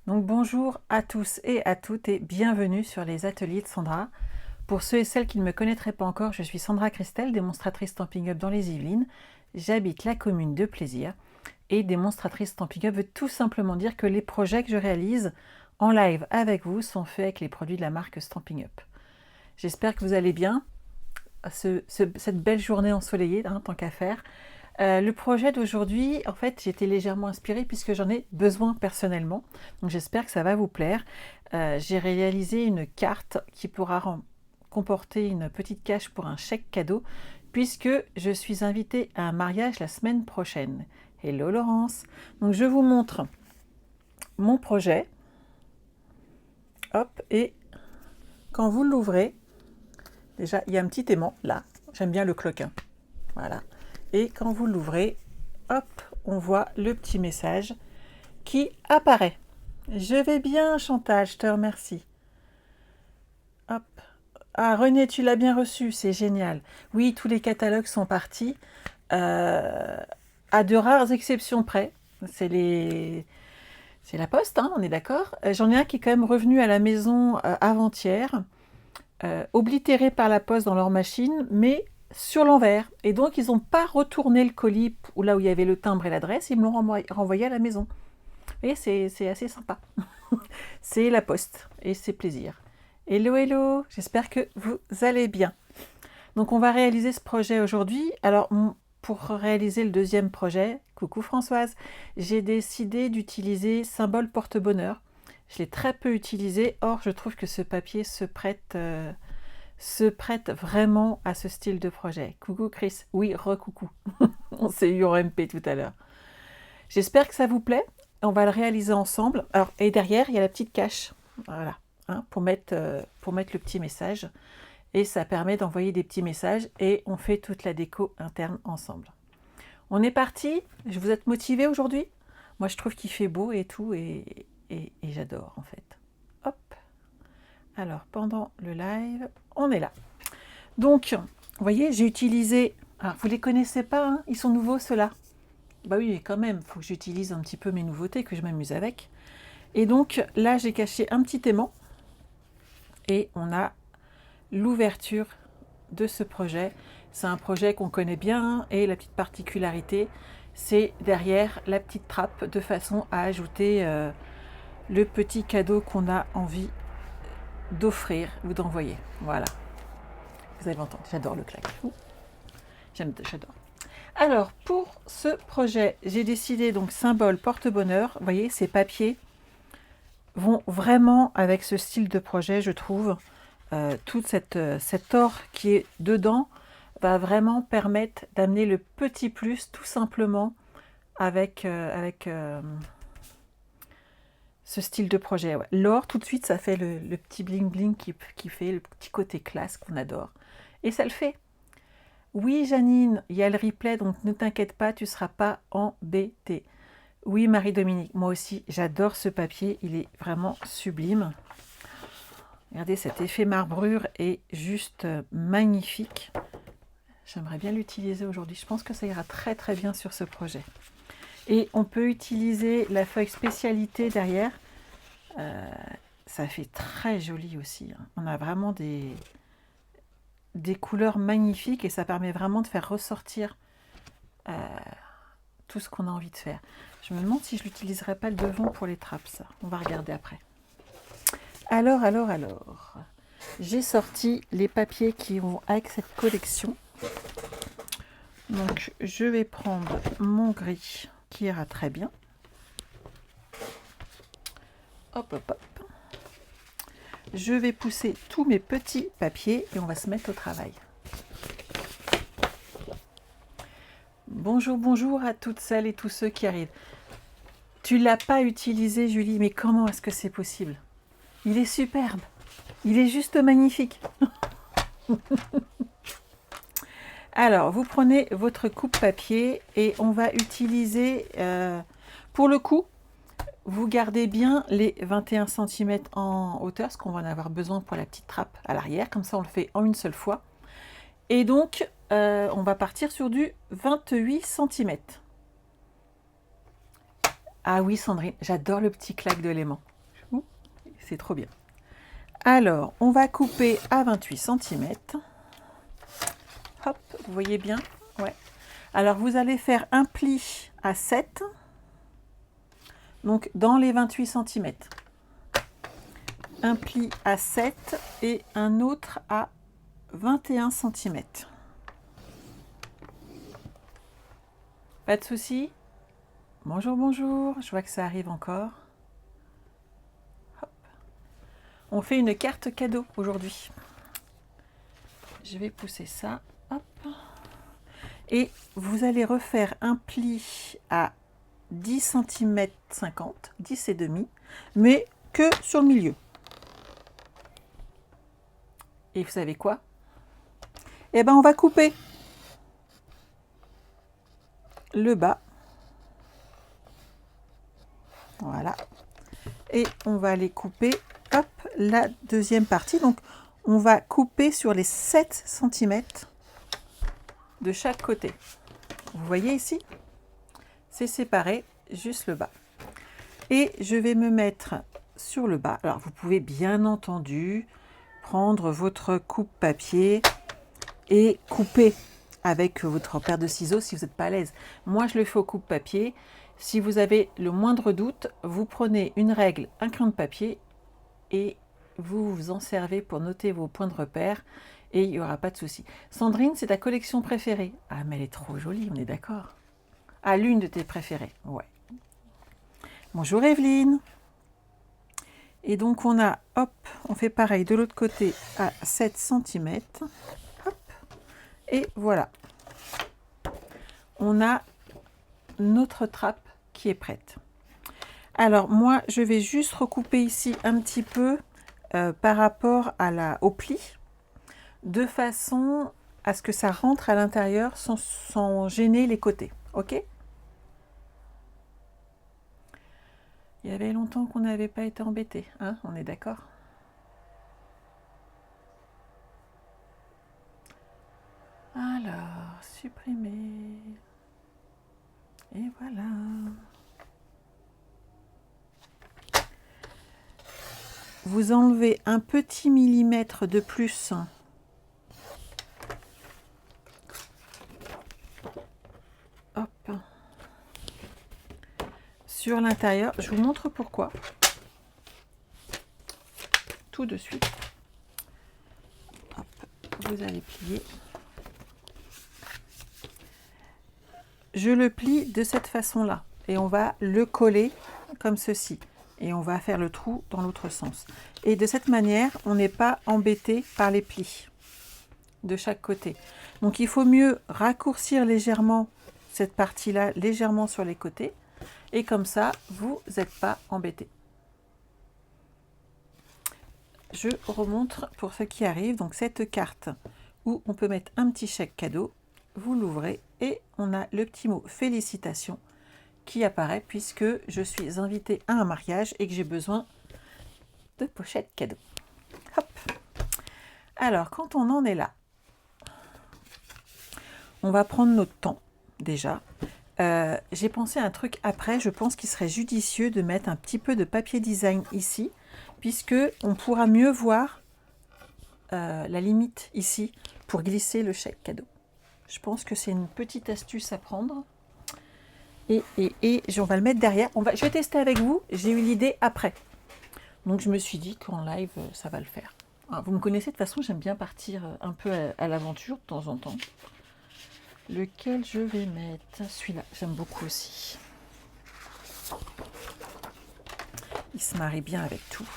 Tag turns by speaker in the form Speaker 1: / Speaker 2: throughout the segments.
Speaker 1: Donc bonjour à tous et à toutes et bienvenue sur les ateliers de Sandra. Pour ceux et celles qui ne me connaîtraient pas encore, je suis Sandra Christelle, démonstratrice Stampin' Up dans les Yvelines. J'habite la commune de Plaisir et démonstratrice Stampin' Up veut tout simplement dire que les projets que je réalise en live avec vous sont faits avec les produits de la marque Stampin' Up. J'espère que vous allez bien, cette belle journée ensoleillée, tant qu'à faire. Le projet d'aujourd'hui, en fait, j'ai été légèrement inspirée puisque j'en ai besoin personnellement. Donc j'espère que ça va vous plaire. J'ai réalisé une carte qui pourra comporter une petite cache pour un chèque cadeau puisque je suis invitée à un mariage la semaine prochaine. Hello Laurence. Donc je vous montre mon projet. Hop, et quand vous l'ouvrez, déjà il y a un petit aimant là. J'aime bien le cloquin. Voilà. Et quand vous l'ouvrez, hop, on voit le petit message qui apparaît. Je vais bien, Chantal, je te remercie. Hop. Ah, René, tu l'as bien reçu, c'est génial. Oui, tous les catalogues sont partis, à de rares exceptions près. C'est la poste, on est d'accord. J'en ai un qui est quand même revenu à la maison avant-hier, oblitéré par la poste dans leur machine, mais sur l'envers. Et donc, ils n'ont pas retourné le colis là où il y avait le timbre et l'adresse, ils me l'ont renvoyé à la maison. Et c'est assez sympa. C'est la poste et c'est plaisir. Hello, hello, j'espère que vous allez bien. Donc, on va réaliser ce projet aujourd'hui. Alors, pour réaliser le deuxième projet, coucou Françoise, j'ai décidé d'utiliser symbole porte-bonheur. Je l'ai très peu utilisé, or je trouve que ce papier se prête vraiment à ce style de projet. Coucou Chris, oui, recoucou. On s'est eu en MP tout à l'heure. J'espère que ça vous plaît. On va le réaliser ensemble. Alors, et derrière, il y a la petite cache. Voilà, pour mettre le petit message. Et ça permet d'envoyer des petits messages et on fait toute la déco interne ensemble. On est parti. Vous êtes motivés aujourd'hui? Moi, je trouve qu'il fait beau et tout et j'adore en fait. Hop. Alors, pendant le live, on est là. Donc, vous voyez, j'ai utilisé... Alors, vous ne les connaissez pas, ils sont nouveaux ceux-là. Bah oui, quand même, il faut que j'utilise un petit peu mes nouveautés, que je m'amuse avec. Et donc, là, j'ai caché un petit aimant. Et on a l'ouverture de ce projet. C'est un projet qu'on connaît bien. Et la petite particularité, c'est derrière la petite trappe, de façon à ajouter le petit cadeau qu'on a envie d'offrir ou d'envoyer. Voilà. Vous allez entendre, j'adore le claque. J'adore. Alors, pour ce projet, j'ai décidé donc symbole porte-bonheur. Vous voyez, ces papiers vont vraiment avec ce style de projet, je trouve. Tout cet or qui est dedans va vraiment permettre d'amener le petit plus, tout simplement, avec ce style de projet. Ouais. L'or, tout de suite, ça fait le petit bling-bling qui fait le petit côté classe qu'on adore. Et ça le fait. Oui, Janine, il y a le replay, donc ne t'inquiète pas, tu ne seras pas embêtée. Oui, Marie-Dominique, moi aussi, j'adore ce papier, il est vraiment sublime. Regardez, cet effet marbrure est juste magnifique. J'aimerais bien l'utiliser aujourd'hui. Je pense que ça ira très très bien sur ce projet. Et on peut utiliser la feuille spécialité derrière. Ça fait très joli aussi. On a vraiment des couleurs magnifiques et ça permet vraiment de faire ressortir tout ce qu'on a envie de faire. Je me demande si je l'utiliserai pas le devant pour les trappes, ça. On va regarder après. Alors. J'ai sorti les papiers qui vont avec cette collection. Donc, je vais prendre mon gris qui ira très bien. Hop, hop, hop. Je vais pousser tous mes petits papiers et on va se mettre au travail. Bonjour, bonjour à toutes celles et tous ceux qui arrivent. Tu ne l'as pas utilisé, Julie, mais comment est-ce que c'est possible? Il est superbe. Il est juste magnifique. Alors, vous prenez votre coupe papier et on va utiliser, pour le coup, vous gardez bien les 21 cm en hauteur, parce qu'on va en avoir besoin pour la petite trappe à l'arrière. Comme ça, on le fait en une seule fois. Et donc, on va partir sur du 28 cm. Ah oui, Sandrine, j'adore le petit claque de l'aimant. c'est trop bien. Alors, on va couper à 28 cm. Hop, vous voyez bien? Ouais. Alors, vous allez faire un pli à 7, donc dans les 28 cm. Un pli à 7 et un autre à 21 cm. Pas de souci? Bonjour, bonjour, je vois que ça arrive encore. Hop. On fait une carte cadeau aujourd'hui. Je vais pousser ça. Hop. Et vous allez refaire un pli à 10 cm 50, 10 et demi, mais que sur le milieu. Et vous savez quoi? Eh ben, on va couper le bas. Voilà. Et on va aller couper, hop, la deuxième partie. Donc, on va couper sur les 7 cm de chaque côté. Vous voyez ici? C'est séparé, juste le bas. Et je vais me mettre sur le bas. Alors, vous pouvez bien entendu prendre votre coupe-papier et couper avec votre paire de ciseaux si vous n'êtes pas à l'aise. Moi, je le fais au coupe-papier. Si vous avez le moindre doute, vous prenez une règle, un crayon de papier et vous vous en servez pour noter vos points de repère et il n'y aura pas de souci. Sandrine, c'est ta collection préférée? Ah, mais elle est trop jolie, on est d'accord? Ah, l'une de tes préférées, ouais. Bonjour Evelyne. Et donc on a, hop, on fait pareil de l'autre côté à 7 cm. Hop, et voilà. On a notre trappe qui est prête. Alors moi, je vais juste recouper ici un petit peu par rapport à au pli, de façon à ce que ça rentre à l'intérieur sans gêner les côtés. Ok? Il y avait longtemps qu'on n'avait pas été embêté, hein? On est d'accord? Alors, supprimer. Et voilà. Vous enlevez un petit millimètre de plus hop, sur l'intérieur. Je vous montre pourquoi. Tout de suite. Hop, vous allez plier. Je le plie de cette façon-là et on va le coller comme ceci. Et on va faire le trou dans l'autre sens. Et de cette manière, on n'est pas embêté par les plis de chaque côté. Donc il faut mieux raccourcir légèrement cette partie-là, légèrement sur les côtés. Et comme ça, vous n'êtes pas embêté. Je remontre pour ceux qui arrivent. Donc cette carte où on peut mettre un petit chèque cadeau. Vous l'ouvrez et on a le petit mot félicitations qui apparaît puisque je suis invitée à un mariage et que j'ai besoin de pochettes cadeaux. Hop. Alors, quand on en est là, on va prendre notre temps déjà. J'ai pensé à un truc après, je pense qu'il serait judicieux de mettre un petit peu de papier design ici, puisque on pourra mieux voir la limite ici pour glisser le chèque cadeau. Je pense que c'est une petite astuce à prendre. Et on va le mettre derrière. Je vais tester avec vous. J'ai eu l'idée après. Donc je me suis dit qu'en live, ça va le faire. Alors, vous me connaissez, de toute façon, j'aime bien partir un peu à l'aventure de temps en temps. Lequel je vais mettre? Celui-là, j'aime beaucoup aussi. Il se marie bien avec tout.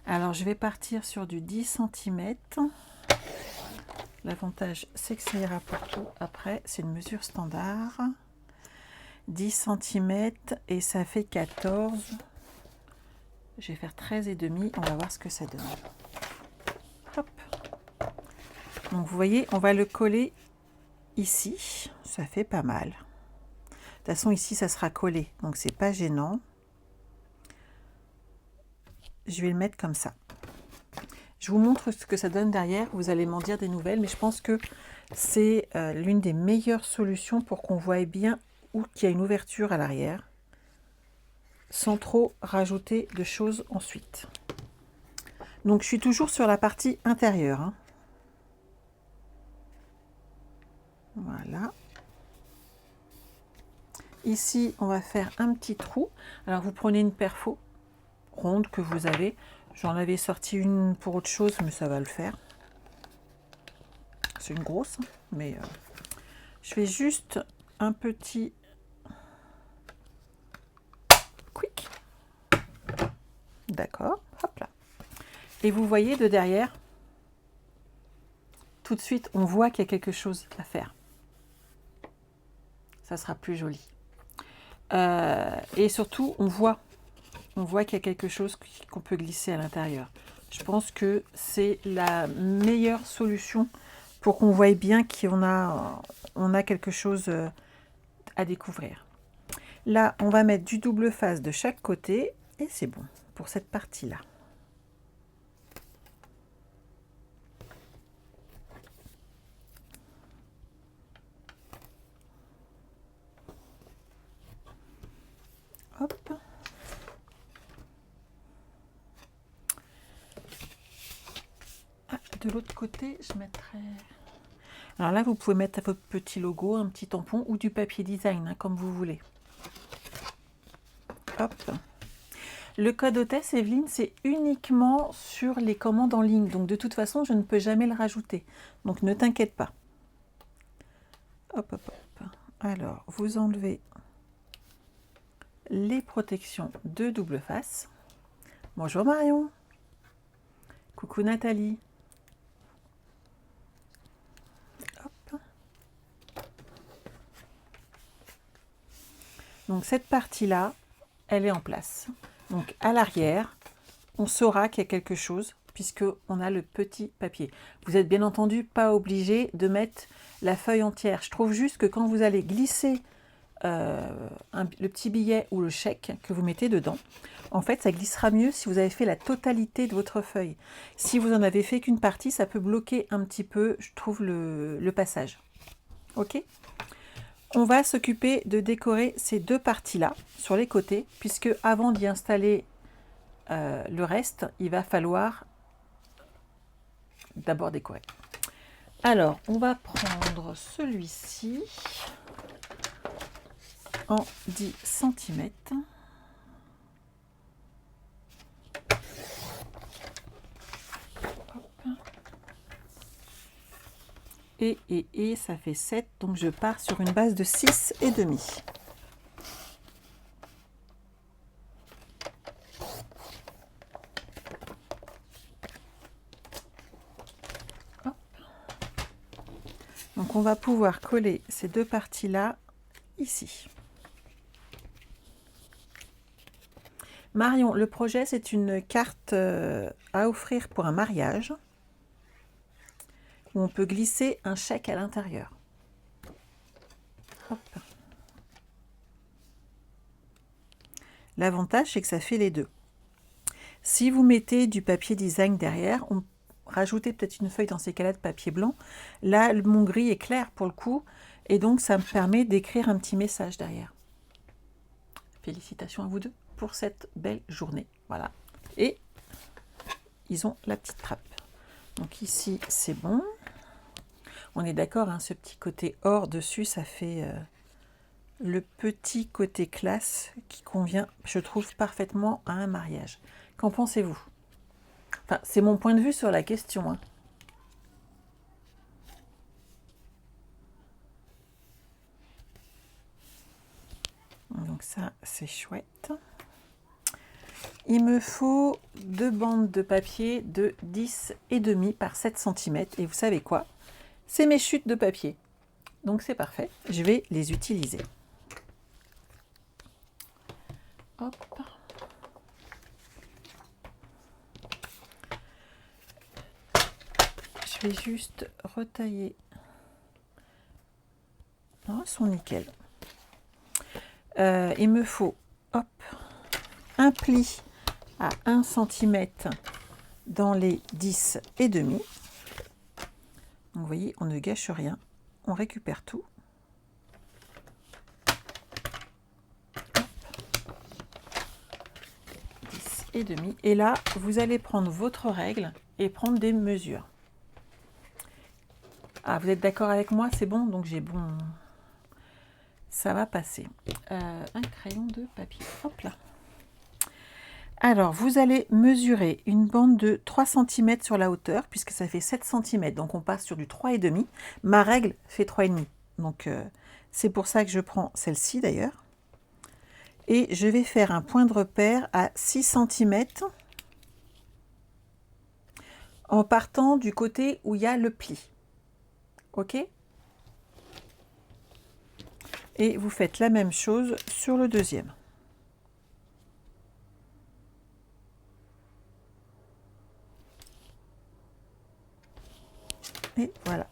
Speaker 1: Alors je vais partir sur du 10 cm. L'avantage, c'est que ça ira pour tout. Après, c'est une mesure standard. 10 cm et ça fait 14. Je vais faire 13,5. On va voir ce que ça donne. Hop. Donc vous voyez, on va le coller ici. Ça fait pas mal. De toute façon, ici, ça sera collé. Donc c'est pas gênant. Je vais le mettre comme ça. Je vous montre ce que ça donne derrière. Vous allez m'en dire des nouvelles. Mais je pense que c'est l'une des meilleures solutions pour qu'on voie bien où qu'il y a une ouverture à l'arrière. sans trop rajouter de choses ensuite. Donc je suis toujours sur la partie intérieure, hein. Voilà. Ici, on va faire un petit trou. Alors vous prenez une perfo ronde que vous avez. J'en avais sorti une pour autre chose, mais ça va le faire. C'est une grosse, hein, mais je fais juste un petit quick. D'accord, hop là. Et vous voyez de derrière, tout de suite, on voit qu'il y a quelque chose à faire. Ça sera plus joli. Et surtout, on voit qu'il y a quelque chose qu'on peut glisser à l'intérieur. Je pense que c'est la meilleure solution pour qu'on voie bien qu'on a quelque chose à découvrir. Là, on va mettre du double face de chaque côté et c'est bon pour cette partie-là. Hop. Ah, de l'autre côté, je mettrai... Alors là, vous pouvez mettre votre petit logo, un petit tampon ou du papier design, hein, comme vous voulez. Hop. Le code hôtesse, Evelyne, c'est uniquement sur les commandes en ligne. Donc de toute façon, je ne peux jamais le rajouter. Donc ne t'inquiète pas. Hop, hop, hop. Alors, vous enlevez les protections de double face. Bonjour Marion. Coucou Nathalie. Hop. Donc cette partie-là, elle est en place. Donc à l'arrière, on saura qu'il y a quelque chose puisqu'on a le petit papier. Vous n'êtes bien entendu pas obligé de mettre la feuille entière. Je trouve juste que quand vous allez glisser le petit billet ou le chèque que vous mettez dedans, en fait ça glissera mieux si vous avez fait la totalité de votre feuille. Si vous en avez fait qu'une partie, ça peut bloquer un petit peu, je trouve, le passage. Ok ? On va s'occuper de décorer ces deux parties-là sur les côtés, puisque avant d'y installer le reste, il va falloir d'abord décorer. Alors, on va prendre celui-ci en 10 cm. Et ça fait 7, donc je pars sur une base de 6,5. Donc on va pouvoir coller ces deux parties-là ici. Marion, le projet, c'est une carte à offrir pour un mariage où on peut glisser un chèque à l'intérieur. L'avantage, c'est que ça fait les deux. Si vous mettez du papier design derrière, rajoutez peut-être une feuille dans ces cas-là de papier blanc. Là, mon gris est clair pour le coup, et donc ça me permet d'écrire un petit message derrière. Félicitations à vous deux pour cette belle journée. Voilà. Et ils ont la petite trappe. Donc ici, c'est bon. On est d'accord, hein, ce petit côté or dessus, ça fait le petit côté classe qui convient, je trouve, parfaitement à un mariage. Qu'en pensez-vous? Enfin, c'est mon point de vue sur la question, hein. Donc ça, c'est chouette. Il me faut 2 bandes de papier de 10,5 par 7 cm. Et vous savez quoi? C'est mes chutes de papier. Donc c'est parfait. Je vais les utiliser. Hop. Je vais juste retailler. Non, elles sont nickel. Il me faut, hop, un pli à 1 cm dans les 10,5. Donc vous voyez, on ne gâche rien, on récupère tout. et demi. Et là, vous allez prendre votre règle et prendre des mesures. Ah, vous êtes d'accord avec moi? C'est bon? Donc j'ai bon... Ça va passer. Un crayon de papier. Hop là. Alors, vous allez mesurer une bande de 3 cm sur la hauteur, puisque ça fait 7 cm. Donc, on passe sur du 3,5. Ma règle fait 3,5. Donc, c'est pour ça que je prends celle-ci d'ailleurs. Et je vais faire un point de repère à 6 cm en partant du côté où il y a le pli. OK? Et vous faites la même chose sur le deuxième. Et voilà.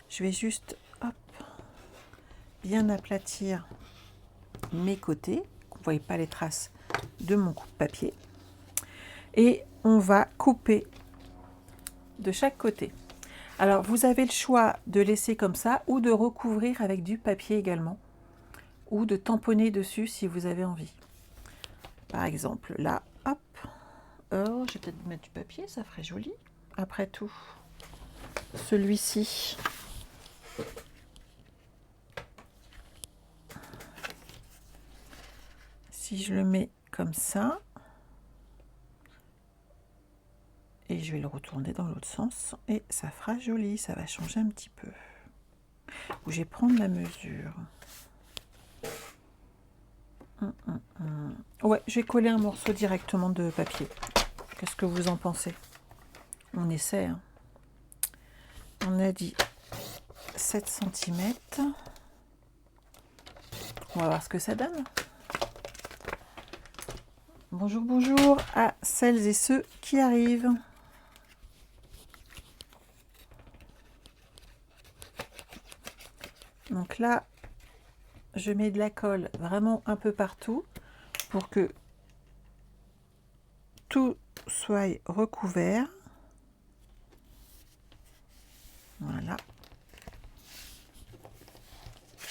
Speaker 1: Je vais juste hop, bien aplatir mes côtés. Vous ne voyez pas les traces de mon coupe-papier. Et on va couper de chaque côté. Alors, vous avez le choix de laisser comme ça ou de recouvrir avec du papier également. Ou de tamponner dessus si vous avez envie. Par exemple, là, hop. Oh, je vais peut-être mettre du papier, ça ferait joli. Après tout, celui-ci, si je le mets comme ça, et je vais le retourner dans l'autre sens, et ça fera joli, ça va changer un petit peu. Ou je vais prendre la mesure. Ouais, je vais coller un morceau directement de papier. Qu'est-ce que vous en pensez? On essaie. Hein. On a dit 7 cm. On va voir ce que ça donne. Bonjour, bonjour à celles et ceux qui arrivent. Donc là, je mets de la colle vraiment un peu partout pour que tout soit recouvert. Voilà.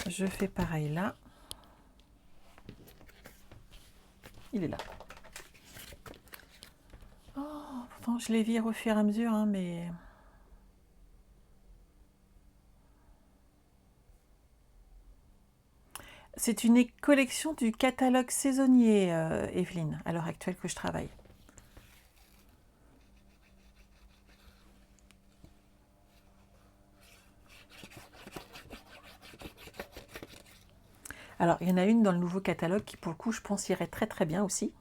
Speaker 1: Je fais pareil là. Il est là. Oh, pourtant je les vire au fur et à mesure, hein, mais... C'est une collection du catalogue saisonnier, Evelyne, à l'heure actuelle que je travaille. Alors, il y en a une dans le nouveau catalogue qui, pour le coup, je pense irait très très bien aussi.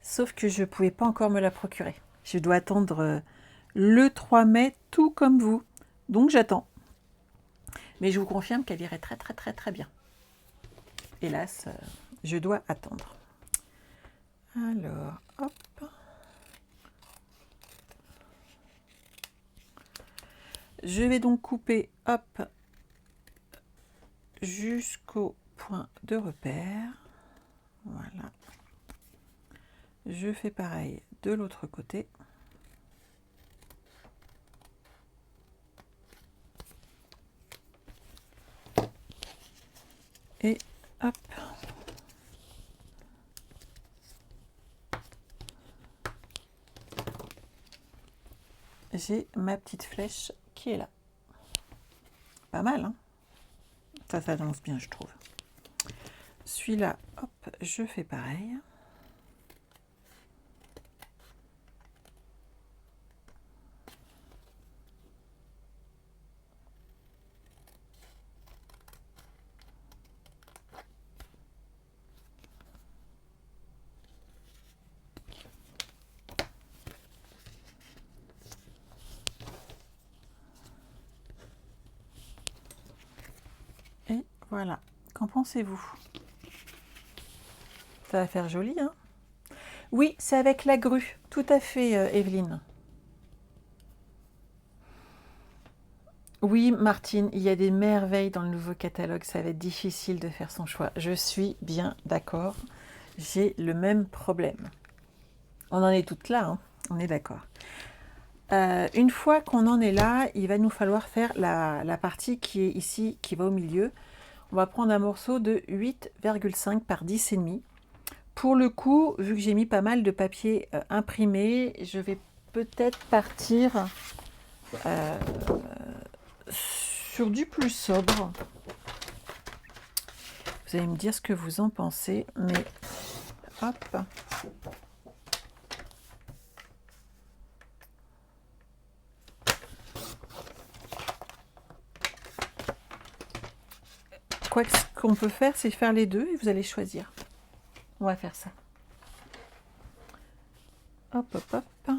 Speaker 1: Sauf que je ne pouvais pas encore me la procurer. Je dois attendre le 3 mai, tout comme vous. Donc, j'attends. Mais je vous confirme qu'elle irait très très très très bien. Hélas, je dois attendre. Alors, hop. Je vais donc couper, hop, jusqu'au point de repère. Voilà. Je fais pareil de l'autre côté. Et hop. J'ai ma petite flèche qui est là. Pas mal, hein? Ça s'annonce bien, je trouve. Celui-là, hop, je fais pareil. Et voilà. Qu'en pensez-vous? Ça va faire joli, hein? Oui, c'est avec la grue. Tout à fait, Evelyne. Oui, Martine, il y a des merveilles dans le nouveau catalogue. Ça va être difficile de faire son choix. Je suis bien d'accord. J'ai le même problème. On en est toutes là, hein, on est d'accord. Une fois qu'on en est là, il va nous falloir faire la partie qui est ici, qui va au milieu. On va prendre un morceau de 8,5 par 10,5 Pour le coup, vu que j'ai mis pas mal de papier imprimé, je vais peut-être partir sur du plus sobre. Vous allez me dire ce que vous en pensez, mais hop. Quoi, ce qu'on peut faire, c'est faire les deux et vous allez choisir. On va faire ça. Hop, hop, hop.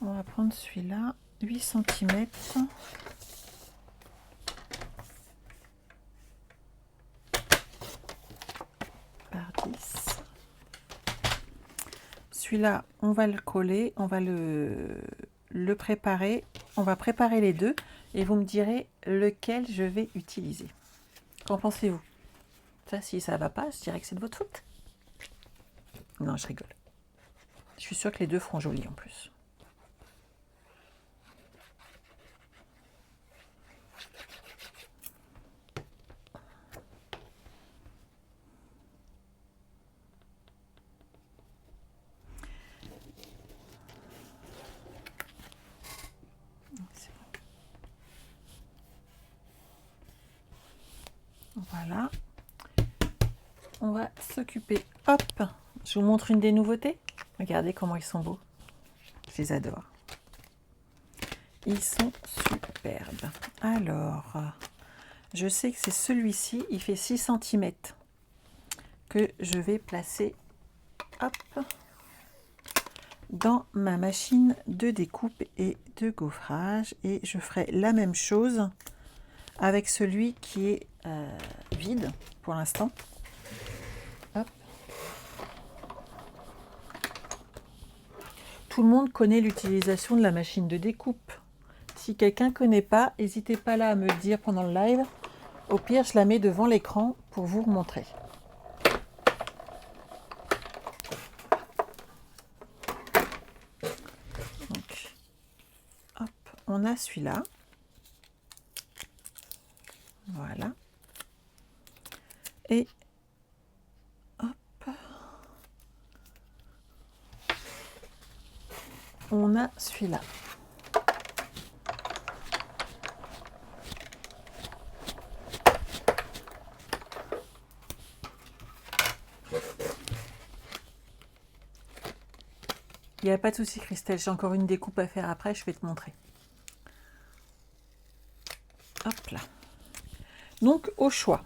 Speaker 1: On va prendre celui-là, 8 cm. Par 10. Celui-là, on va le coller, on va le préparer. On va préparer les deux et vous me direz lequel je vais utiliser. Qu'en pensez-vous? Ça, si ça va pas, je dirais que c'est de votre faute. Non, je rigole. Je suis sûre que les deux feront joli en plus. Voilà. On va s'occuper. Hop, je vous montre une des nouveautés. Regardez comment ils sont beaux. Je les adore. Ils sont superbes. Alors, je sais que c'est celui-ci. Il fait 6 cm que je vais placer hop, dans ma machine de découpe et de gaufrage. Et je ferai la même chose avec celui qui est vide pour l'instant. Tout le monde connaît l'utilisation de la machine de découpe. Si quelqu'un ne connaît pas, n'hésitez pas là à me le dire pendant le live. Au pire, je la mets devant l'écran pour vous montrer. Donc, hop, on a celui-là. Voilà. Et hop, on a celui-là. Il n'y a pas de souci, Christelle, j'ai encore une découpe à faire après, je vais te montrer. Hop là. Donc, au choix.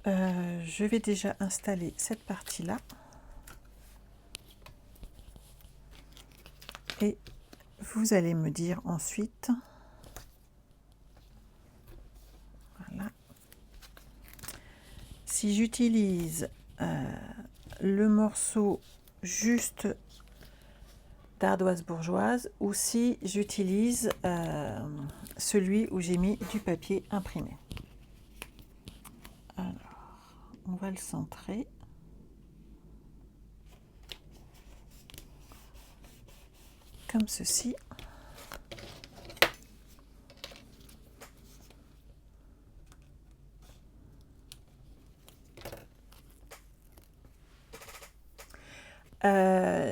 Speaker 1: Je vais déjà installer cette partie-là. Et vous allez me dire ensuite... Voilà. Si j'utilise le morceau juste d'ardoise bourgeoise ou si j'utilise celui où j'ai mis du papier imprimé. Alors, on va le centrer. Comme ceci.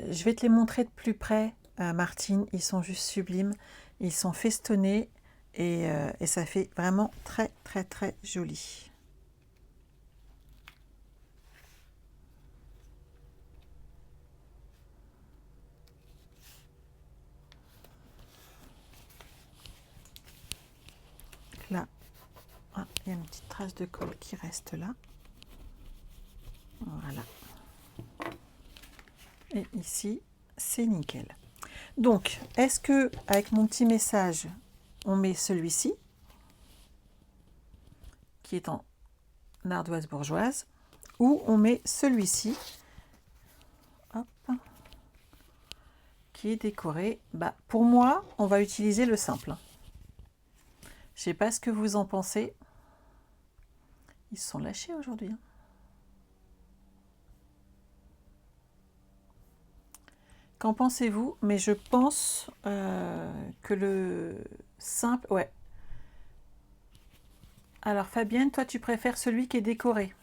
Speaker 1: Je vais te les montrer de plus près, Martine. Ils sont juste sublimes. Ils sont festonnés et ça fait vraiment très très très joli. Là, ah, il y a une petite trace de colle qui reste là. Voilà. Et ici, c'est nickel. Donc, est-ce que avec mon petit message, on met celui-ci, qui est en ardoise bourgeoise, ou on met celui-ci, qui est décoré. Bah, pour moi, on va utiliser le simple. Je sais pas ce que vous en pensez. Ils se sont lâchés aujourd'hui. Qu'en pensez-vous? Mais je pense que le simple... Ouais. Alors Fabienne, toi tu préfères celui qui est décoré.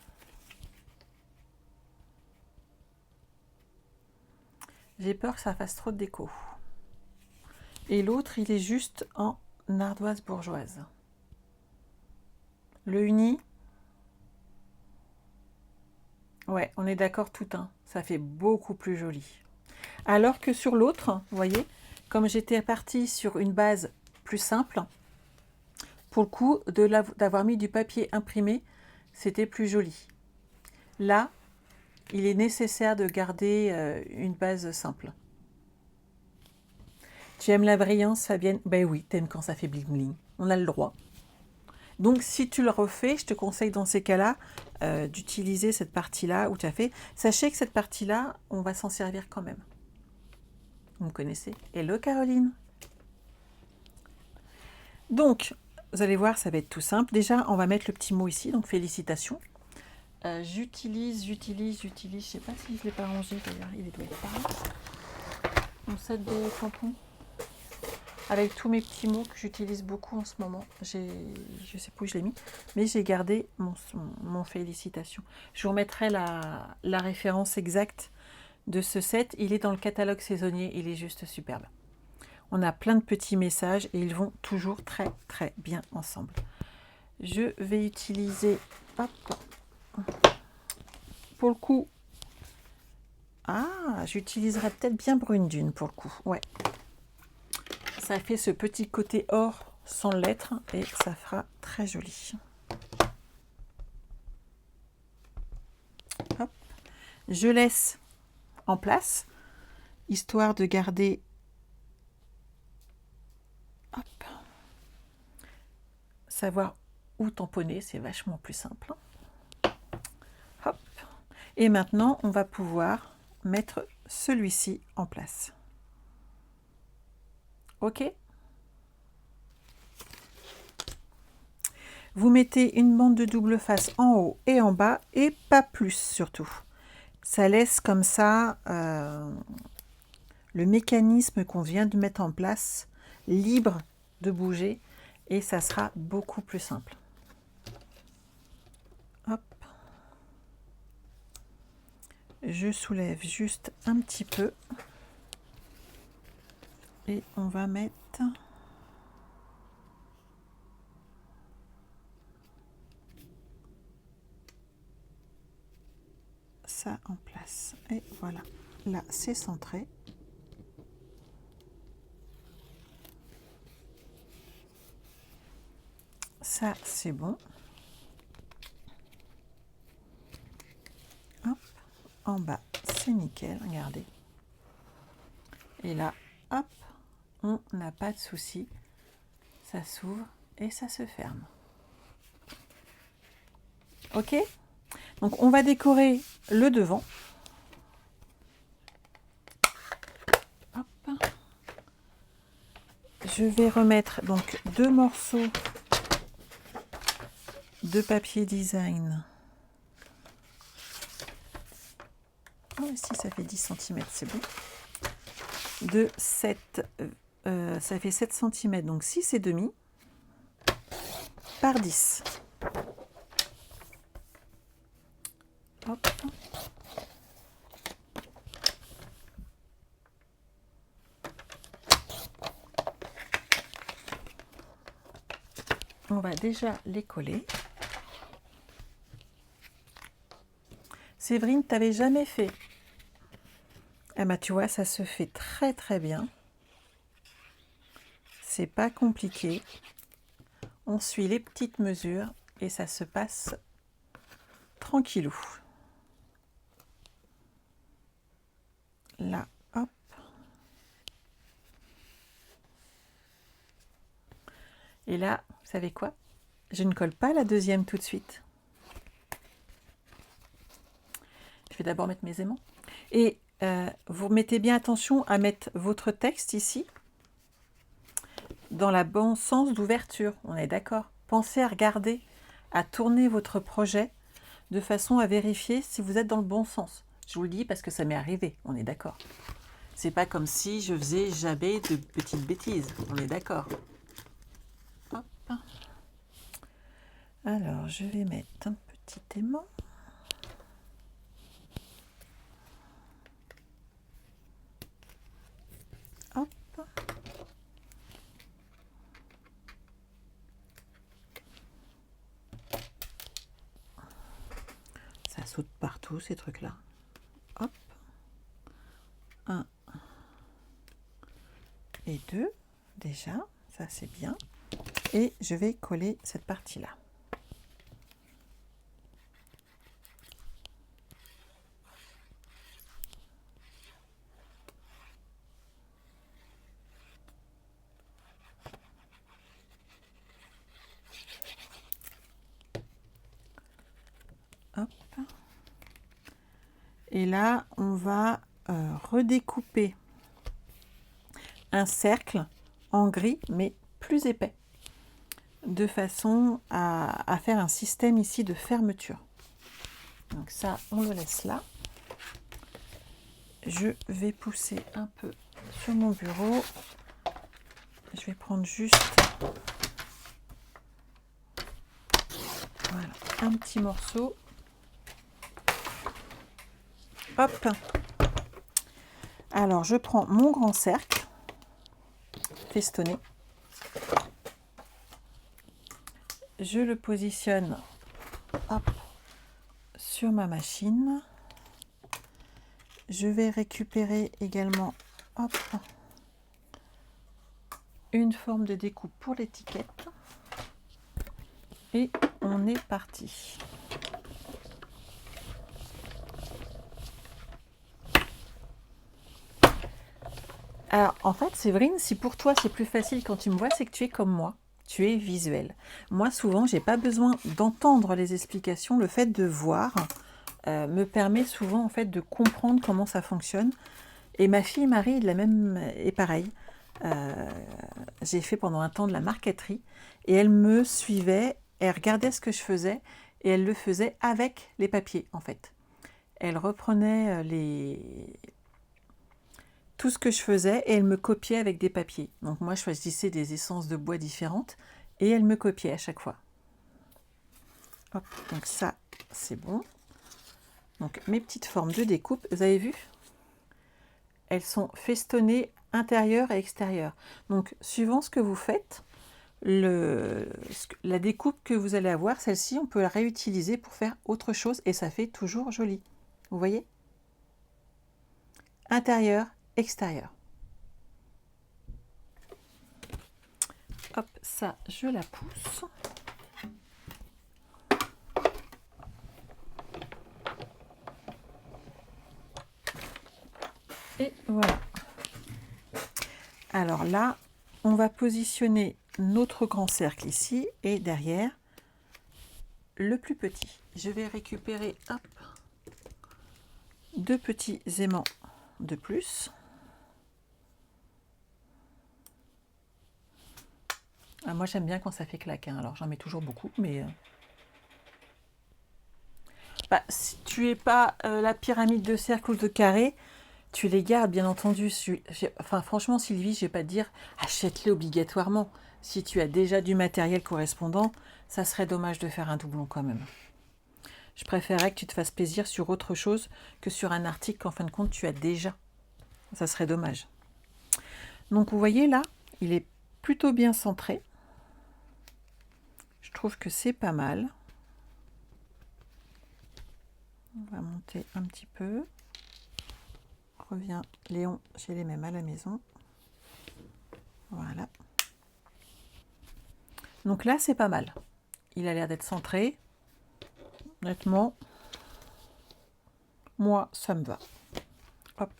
Speaker 1: J'ai peur que ça fasse trop de déco. Et l'autre, il est juste en ardoise bourgeoise. Le uni, ouais, on est d'accord tout un. Ça fait beaucoup plus joli. Alors que sur l'autre, vous voyez, comme j'étais partie sur une base plus simple, pour le coup, d'avoir mis du papier imprimé, c'était plus joli. Là, il est nécessaire de garder une base simple. Tu aimes la brillance, Fabienne? Ben oui, t'aimes quand ça fait bling bling. On a le droit. Donc, si tu le refais, je te conseille dans ces cas-là d'utiliser cette partie-là où tu as fait. Sachez que cette partie-là, on va s'en servir quand même. Vous me connaissez? Hello Caroline. Donc, vous allez voir, ça va être tout simple. Déjà, on va mettre le petit mot ici, donc félicitations. J'utilise, je sais pas si je ne l'ai pas rangé d'ailleurs, il doit être par là. Mon set de tampons. Avec tous mes petits mots que j'utilise beaucoup en ce moment. Je sais pas où je l'ai mis, mais j'ai gardé mon félicitation. Je vous remettrai la référence exacte de ce set. Il est dans le catalogue saisonnier, il est juste superbe. On a plein de petits messages et ils vont toujours très très bien ensemble. Je vais utiliser, hop, pour le coup, j'utiliserai peut-être bien Brune Dune pour le coup, ouais. Ça fait ce petit côté or sans lettres et ça fera très joli. Hop. Je laisse en place, histoire de garder. Hop. Savoir où tamponner, c'est vachement plus simple. Hop. Et maintenant, on va pouvoir mettre celui-ci en place. Ok. Vous mettez une bande de double face en haut et en bas et pas plus surtout. Ça laisse comme ça le mécanisme qu'on vient de mettre en place libre de bouger et ça sera beaucoup plus simple. Hop. Je soulève juste un petit peu et on va mettre ça en place et voilà, là c'est centré. Ça c'est bon. Hop, en bas c'est nickel, regardez. Et là, hop, on n'a pas de souci, ça s'ouvre et ça se ferme. Ok, donc on va décorer le devant. Hop. Je vais remettre donc 2 morceaux de papier design. Oh, ici ça fait 10 cm, c'est bon. De 7, ça fait 7 cm, donc 6 et demi par 10. Hop. On va déjà les coller. Séverine, t'avais jamais fait? Eh ben, tu vois, ça se fait très très bien. C'est pas compliqué. On suit les petites mesures et ça se passe tranquillou. Là, hop. Et là, vous savez quoi? Je ne colle pas la deuxième tout de suite. Je vais d'abord mettre mes aimants. Et vous mettez bien attention à mettre votre texte ici dans le bon sens d'ouverture. On est d'accord? Pensez à regarder, à tourner votre projet de façon à vérifier si vous êtes dans le bon sens. Je vous le dis parce que ça m'est arrivé, on est d'accord. C'est pas comme si je faisais jamais de petites bêtises, on est d'accord. Hop. Alors, je vais mettre un petit aimant. Hop. Ça saute partout, ces trucs-là. Hop. 1 et 2, déjà. Ça, c'est bien. Et je vais coller cette partie-là. Hop. Et là, on va redécouper un cercle en gris, mais plus épais, de façon à faire un système ici de fermeture. Donc ça, on le laisse là. Je vais pousser un peu sur mon bureau. Je vais prendre juste voilà, un petit morceau. Hop. Alors, je prends mon grand cercle festonné. Je le positionne hop, sur ma machine. Je vais récupérer également hop, une forme de découpe pour l'étiquette. Et on est parti. Alors, en fait, Séverine, si pour toi c'est plus facile quand tu me vois, c'est que tu es comme moi. Tu es visuel. Moi, souvent, j'ai pas besoin d'entendre les explications. Le fait de voir me permet souvent en fait de comprendre comment ça fonctionne. Et ma fille Marie est pareil. J'ai fait pendant un temps de la marqueterie et elle me suivait, elle regardait ce que je faisais et elle le faisait avec les papiers en fait. Elle reprenait tout ce que je faisais et elle me copiait avec des papiers. Donc moi je choisissais des essences de bois différentes et elle me copiait à chaque fois. Hop, donc ça c'est bon. Donc mes petites formes de découpe, vous avez vu? Elles sont festonnées intérieur et extérieur. Donc suivant ce que vous faites, la découpe que vous allez avoir, celle-ci, on peut la réutiliser pour faire autre chose et ça fait toujours joli. Vous voyez? Intérieur, extérieur. Hop, ça, je la pousse. Et voilà. Alors là, on va positionner notre grand cercle ici et derrière le plus petit. Je vais récupérer hop, 2 petits aimants de plus. Ah, moi j'aime bien quand ça fait claque, hein. Alors j'en mets toujours beaucoup, mais si tu n'es pas la pyramide de cercle ou de carré, tu les gardes bien entendu. Enfin franchement Sylvie, je vais pas te dire achète-les obligatoirement. Si tu as déjà du matériel correspondant, ça serait dommage de faire un doublon quand même. Je préférerais que tu te fasses plaisir sur autre chose que sur un article qu'en fin de compte tu as déjà. Ça serait dommage. Donc vous voyez là, il est plutôt bien centré. Je trouve que c'est pas mal. On va monter un petit peu. Reviens Léon, j'ai les mêmes à la maison. Voilà. Donc là c'est pas mal. Il a l'air d'être centré. Honnêtement, moi ça me va. Hop.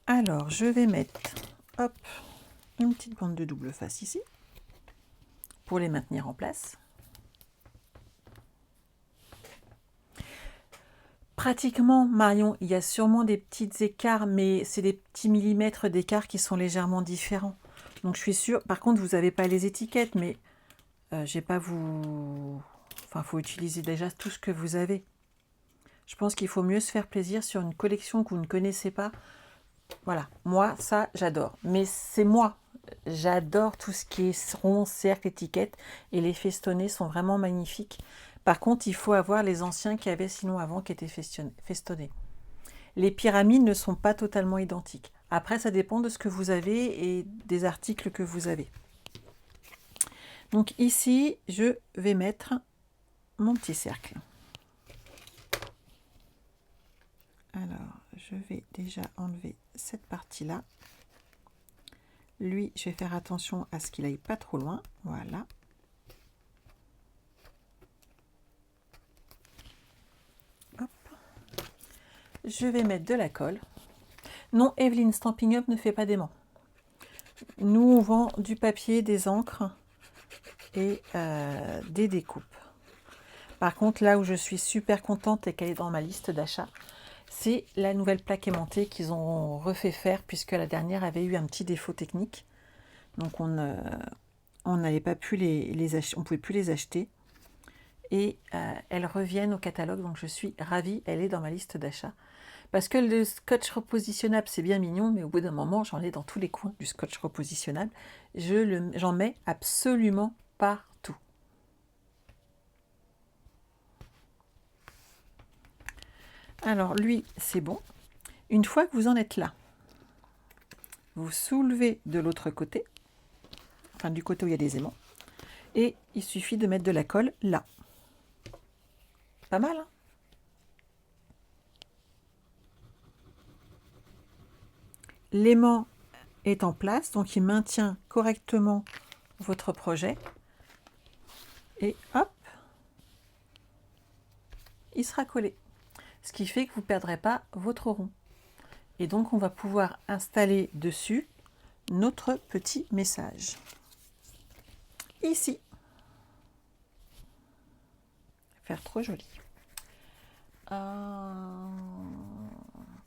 Speaker 1: Alors je vais mettre hop, une petite bande de double face ici pour les maintenir en place. Pratiquement, Marion, il y a sûrement des petits écarts, mais c'est des petits millimètres d'écart qui sont légèrement différents. Donc je suis sûre, par contre vous n'avez pas les étiquettes, mais j'ai pas vous... Enfin, il faut utiliser déjà tout ce que vous avez. Je pense qu'il faut mieux se faire plaisir sur une collection que vous ne connaissez pas, Voilà, moi, ça, j'adore. Mais c'est moi. J'adore tout ce qui est rond, cercle, étiquette. Et les festonnés sont vraiment magnifiques. Par contre, il faut avoir les anciens qu'il y avait sinon avant qui étaient festonnés. Les pyramides ne sont pas totalement identiques. Après, ça dépend de ce que vous avez et des articles que vous avez. Donc ici, je vais mettre mon petit cercle. Alors, je vais déjà enlever cette partie-là. Lui, je vais faire attention à ce qu'il aille pas trop loin. Voilà. Hop. Je vais mettre de la colle. Non, Evelyne, Stampin' Up ne fait pas d'aimant. Nous, on vend du papier, des encres et des découpes. Par contre, là où je suis super contente et qu'elle est dans ma liste d'achat, c'est la nouvelle plaque aimantée qu'ils ont refait faire puisque la dernière avait eu un petit défaut technique. Donc on n'avait pas pu les acheter, on pouvait plus les acheter. Et elles reviennent au catalogue, donc je suis ravie, elle est dans ma liste d'achat. Parce que le scotch repositionnable, c'est bien mignon, mais au bout d'un moment, j'en ai dans tous les coins du scotch repositionnable. J'en mets absolument partout. Alors lui, c'est bon. Une fois que vous en êtes là, vous soulevez de l'autre côté, enfin du côté où il y a des aimants, et il suffit de mettre de la colle là. Pas mal, hein? L'aimant est en place, donc il maintient correctement votre projet. Et hop, il sera collé. Ce qui fait que vous ne perdrez pas votre rond. Et donc, on va pouvoir installer dessus notre petit message. Ici. Faire trop joli.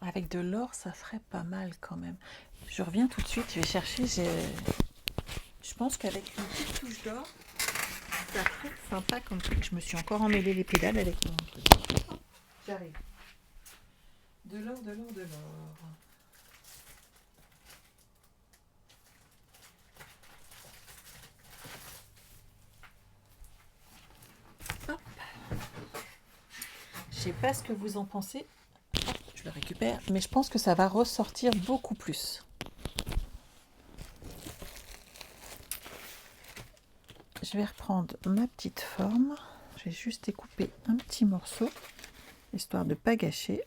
Speaker 1: Avec de l'or, ça ferait pas mal quand même. Je reviens tout de suite, je vais chercher. Je pense qu'avec une petite touche d'or, ça ferait sympa comme truc. Je me suis encore emmêlé les pédales avec mon truc. Oh, j'arrive. De l'or, de l'or, de l'or. Hop. Je sais pas ce que vous en pensez. Hop, je le récupère, mais je pense que ça va ressortir beaucoup plus. Je vais reprendre ma petite forme. Je vais juste découper un petit morceau, histoire de ne pas gâcher.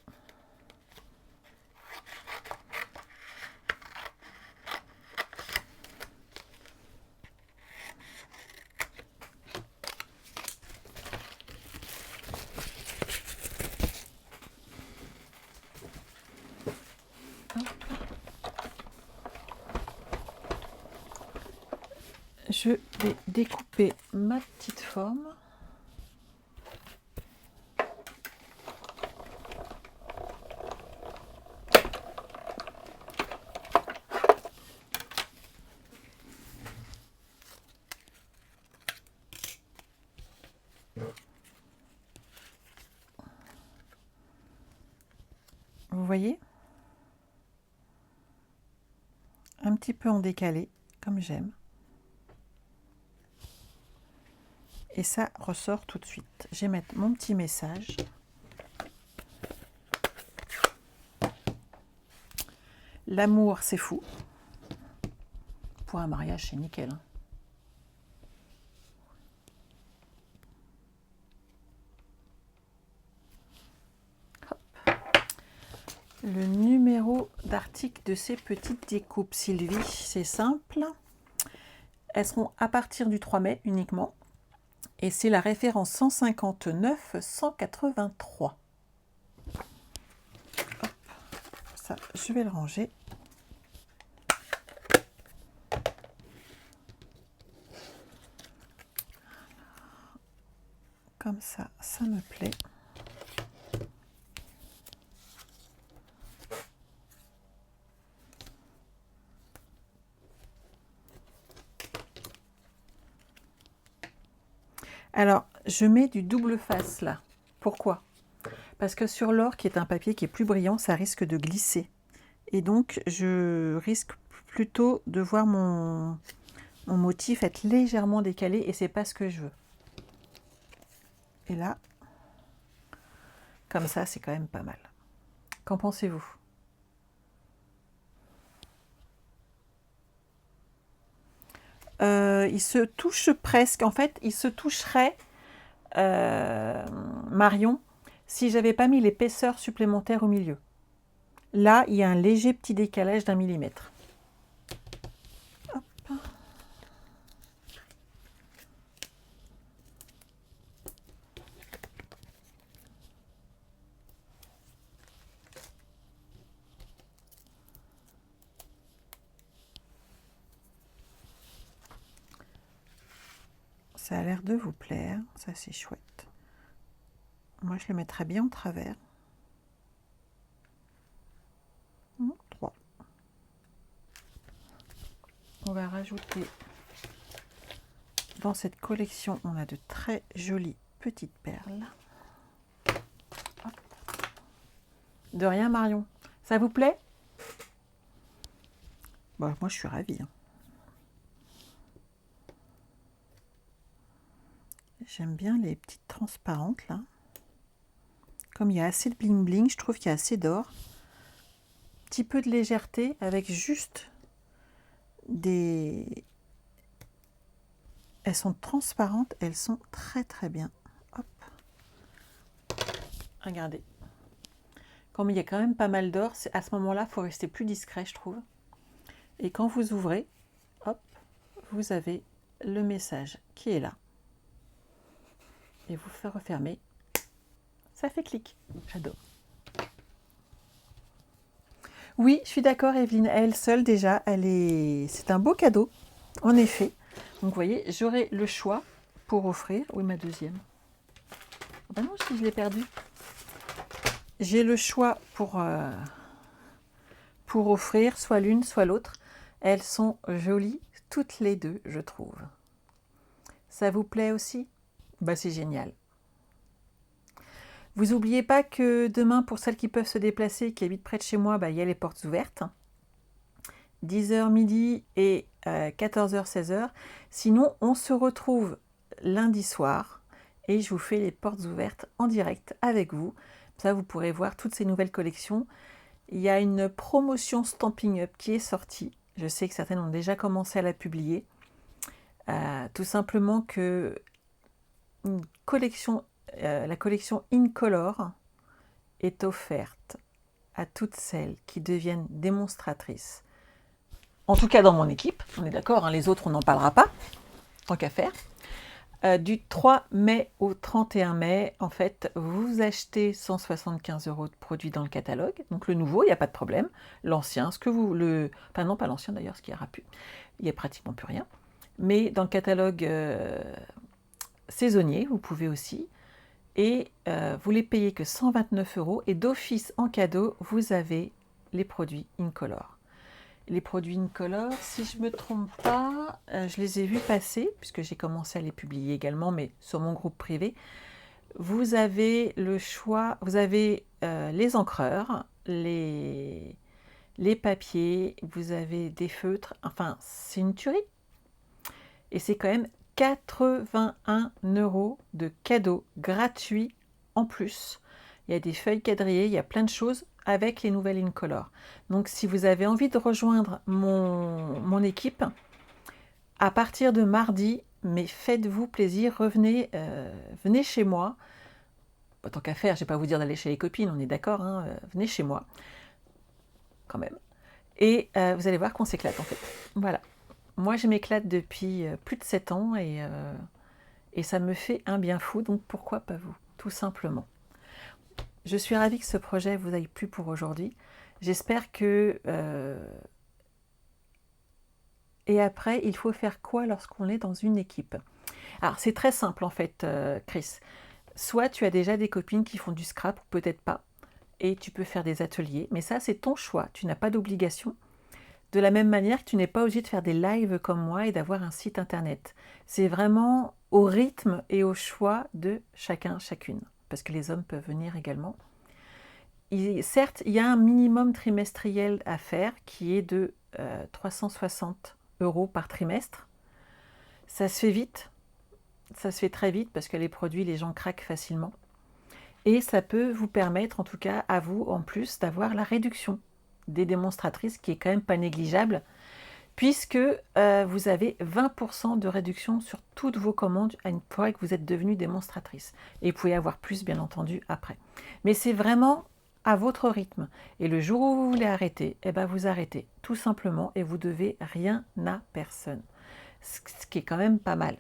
Speaker 1: Je vais découper ma petite forme. Vous voyez? Un petit peu en décalé, comme j'aime. Et ça ressort tout de suite. Je vais mettre mon petit message. L'amour, c'est fou. Pour un mariage, c'est nickel. Hein. Le numéro d'article de ces petites découpes, Sylvie, c'est simple. Elles seront à partir du 3 mai uniquement. Et c'est la référence 159 183. Hop, ça, je vais le ranger. Comme ça, ça me plaît. Alors, je mets du double face là. Pourquoi? Parce que sur l'or, qui est un papier qui est plus brillant, ça risque de glisser. Et donc, je risque plutôt de voir mon motif être légèrement décalé et c'est pas ce que je veux. Et là, comme ça, c'est quand même pas mal. Qu'en pensez-vous? Il se touche presque. En fait, il se toucherait, Marion, si j'avais pas mis l'épaisseur supplémentaire au milieu. Là, il y a un léger petit décalage d'1 millimètre. Hop. Ça a l'air de vous plaire, ça c'est chouette. Moi, je le mettrais bien en travers. 3. On va rajouter dans cette collection, on a de très jolies petites perles. Hop. De rien, Marion. Ça vous plaît? Bon, moi, je suis ravie. Hein. J'aime bien les petites transparentes, là. Comme il y a assez de bling bling, je trouve qu'il y a assez d'or. Petit peu de légèreté avec juste des... Elles sont transparentes, elles sont très très bien. Hop. Regardez. Comme il y a quand même pas mal d'or, à ce moment-là, il faut rester plus discret, je trouve. Et quand vous ouvrez, hop, vous avez le message qui est là. Et vous faites refermer. Ça fait clic. J'adore. Oui, je suis d'accord, Evelyne. Elle seule, déjà, c'est un beau cadeau, en effet. Donc, vous voyez, j'aurai le choix pour offrir. Oui, ma deuxième. Oh ben non, si je l'ai perdue. J'ai le choix pour offrir soit l'une, soit l'autre. Elles sont jolies, toutes les deux, je trouve. Ça vous plaît aussi? Bah, c'est génial. Vous n'oubliez pas que demain, pour celles qui peuvent se déplacer, qui habitent près de chez moi, bah, il y a les portes ouvertes. 10h midi et 14h 16h. Sinon, on se retrouve lundi soir et je vous fais les portes ouvertes en direct avec vous. Ça, vous pourrez voir toutes ces nouvelles collections. Il y a une promotion Stampin' Up qui est sortie. Je sais que certaines ont déjà commencé à la publier. Tout simplement que une collection, la collection Incolor est offerte à toutes celles qui deviennent démonstratrices. En tout cas dans mon équipe, on est d'accord, hein, les autres on n'en parlera pas, tant qu'à faire. Du 3 mai au 31 mai, en fait, vous achetez 175 € de produits dans le catalogue. Donc le nouveau, il n'y a pas de problème. L'ancien, enfin non, pas l'ancien d'ailleurs, ce qu'il n'y aura plus. Il n'y a pratiquement plus rien. Mais dans le catalogue saisonnier, vous pouvez aussi. Et vous les payez que 129 € et d'office en cadeau, vous avez les produits Incolor. Les produits Incolor, si je ne me trompe pas, je les ai vus passer, puisque j'ai commencé à les publier également, mais sur mon groupe privé. Vous avez le choix, vous avez les encreurs, les papiers, vous avez des feutres, enfin, c'est une tuerie. Et c'est quand même 81 € de cadeaux gratuits en plus. Il y a des feuilles quadrillées, il y a plein de choses avec les nouvelles Incolor. Donc si vous avez envie de rejoindre mon équipe, à partir de mardi, mais faites-vous plaisir, venez chez moi. Tant qu'à faire, je ne vais pas vous dire d'aller chez les copines, on est d'accord, hein, venez chez moi, quand même. Et vous allez voir qu'on s'éclate en fait. Voilà. Moi, je m'éclate depuis plus de 7 ans et ça me fait un bien fou, donc pourquoi pas vous, tout simplement. Je suis ravie que ce projet vous aille plu pour aujourd'hui. J'espère que... Et après, il faut faire quoi lorsqu'on est dans une équipe? Alors, c'est très simple en fait, Chris. Soit tu as déjà des copines qui font du scrap, ou peut-être pas, et tu peux faire des ateliers, mais ça, c'est ton choix. Tu n'as pas d'obligation. De la même manière que tu n'es pas obligé de faire des lives comme moi et d'avoir un site internet. C'est vraiment au rythme et au choix de chacun, chacune. Parce que les hommes peuvent venir également. certes, il y a un minimum trimestriel à faire qui est de 360 € par trimestre. Ça se fait vite, ça se fait très vite parce que les produits, les gens craquent facilement. Et ça peut vous permettre, en tout cas à vous, en plus, d'avoir la réduction des démonstratrices qui est quand même pas négligeable, puisque vous avez 20% de réduction sur toutes vos commandes une fois que vous êtes devenu démonstratrice. Et vous pouvez avoir plus, bien entendu, après. Mais c'est vraiment à votre rythme. Et le jour où vous voulez arrêter, eh ben vous arrêtez, tout simplement, et vous devez rien à personne. Ce qui est quand même pas mal.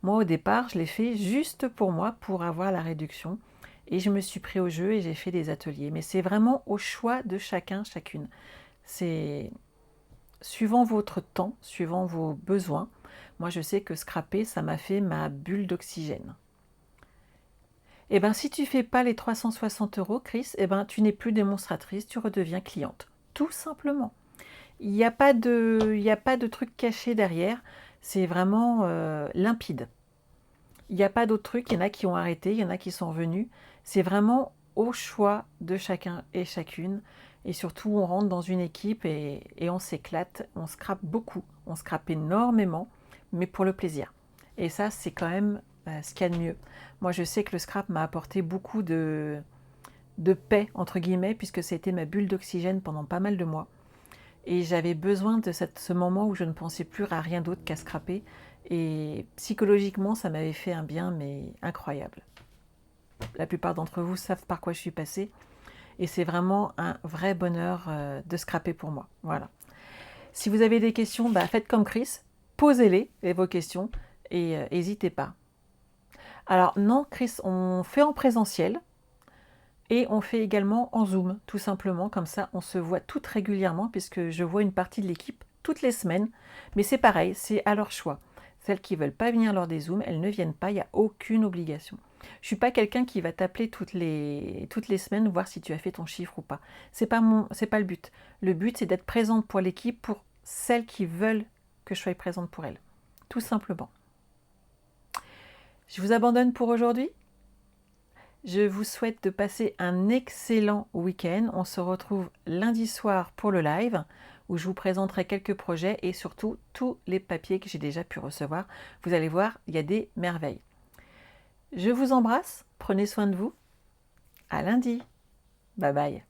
Speaker 1: Moi, au départ, je l'ai fait juste pour moi, pour avoir la réduction. Et je me suis pris au jeu et j'ai fait des ateliers. Mais c'est vraiment au choix de chacun, chacune. C'est suivant votre temps, suivant vos besoins. Moi, je sais que scraper, ça m'a fait ma bulle d'oxygène. Et bien, si tu ne fais pas les 360 €, Chris, et ben, tu n'es plus démonstratrice, tu redeviens cliente. Tout simplement. Il n'y a pas de truc caché derrière. C'est vraiment limpide. Il n'y a pas d'autres trucs. Il y en a qui ont arrêté, il y en a qui sont revenus. C'est vraiment au choix de chacun et chacune. Et surtout, on rentre dans une équipe et on s'éclate. On scrape beaucoup. On scrape énormément, mais pour le plaisir. Et ça, c'est quand même ce qu'il y a de mieux. Moi, je sais que le scrap m'a apporté beaucoup de paix, entre guillemets, puisque c'était ma bulle d'oxygène pendant pas mal de mois. Et j'avais besoin de ce moment où je ne pensais plus à rien d'autre qu'à scraper. Et psychologiquement, ça m'avait fait un bien, mais incroyable. La plupart d'entre vous savent par quoi je suis passée. Et c'est vraiment un vrai bonheur de scraper pour moi. Voilà. Si vous avez des questions, faites comme Chris. Posez-les, vos questions, et n'hésitez pas. Alors non, Chris, on fait en présentiel. Et on fait également en Zoom, tout simplement, comme ça on se voit toutes régulièrement, puisque je vois une partie de l'équipe toutes les semaines, mais c'est pareil, c'est à leur choix. Celles qui ne veulent pas venir lors des Zooms, elles ne viennent pas, il n'y a aucune obligation. Je ne suis pas quelqu'un qui va t'appeler toutes les semaines, voir si tu as fait ton chiffre ou pas. C'est pas le but. Le but, c'est d'être présente pour l'équipe, pour celles qui veulent que je sois présente pour elles. Tout simplement. Je vous abandonne pour aujourd'hui. Je vous souhaite de passer un excellent week-end. On se retrouve lundi soir pour le live où je vous présenterai quelques projets et surtout tous les papiers que j'ai déjà pu recevoir. Vous allez voir, il y a des merveilles. Je vous embrasse, prenez soin de vous. À lundi. Bye bye.